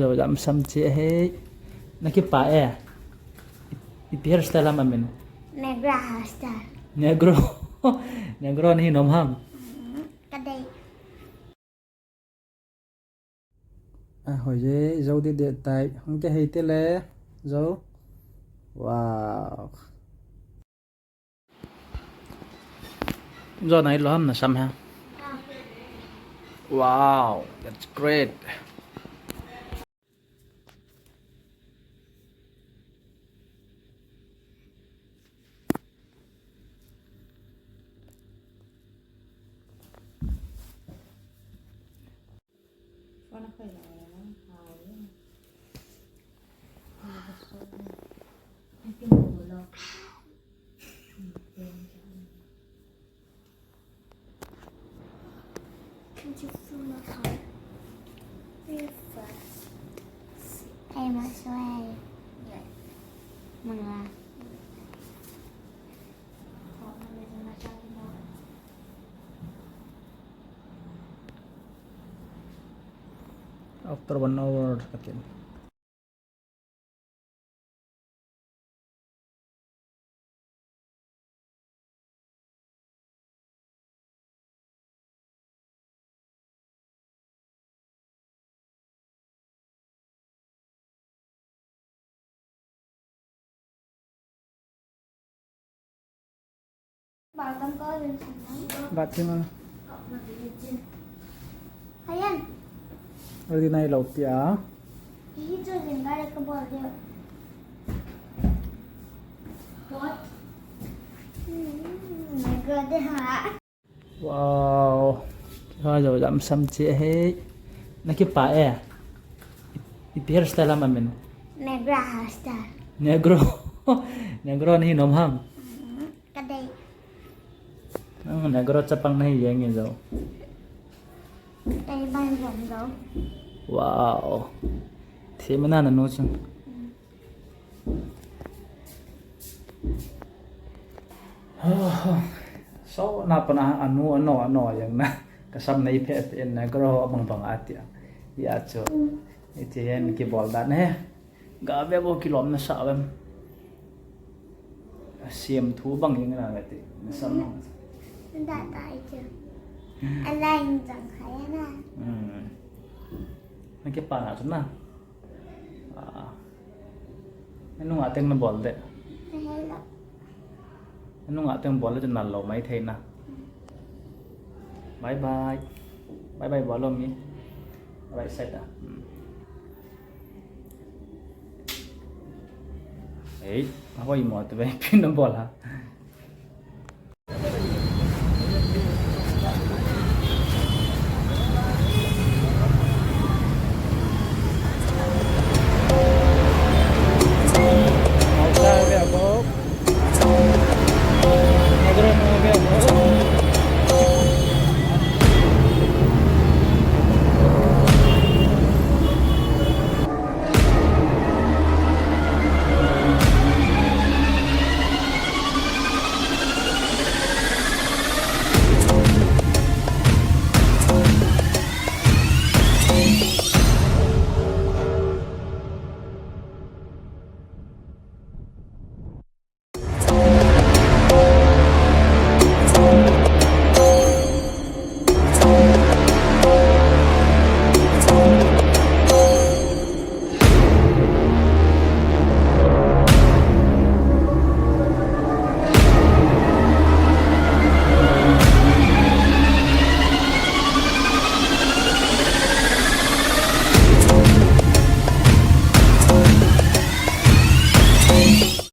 Zoujam samche he nakipa ipi hairstyle amin Negro hairstyle. negro negro ni nom ham Kadai. hồi dễ dâu đi địa tại không cái hay thế lẽ dâu wow do này lắm là xăm ha wow that's great Em ở xoay mừng là after 1 hour again bảo con coi lên xuống bạn thêm không hay anh ở đây này lẩu tía ý cho dừng ra đây có bỏ được what negro deh hả wow Zoujam samche he nakipa ipi hairstyle amin negro hairstyle. negro negro ni nom ham Kadai. negro chapang nahi yang dâu Đây bay vòng dấu wow thế mà na nó chung so na pa na ano yang na kasam na ipe en na gro bang bang atia ya cho ite yan ki bol dan he ga ve bo kilom na sa bam sim thu bang yang na gati na sam no đã tại chưa anh đang chẳng thấy nè na ki pa na na ano nga teng na bol de thấy lắm ano nga teng bol de na lo mai the na bye bye bye bye bol mi right side da ấy, how are you more to be pin the ball ha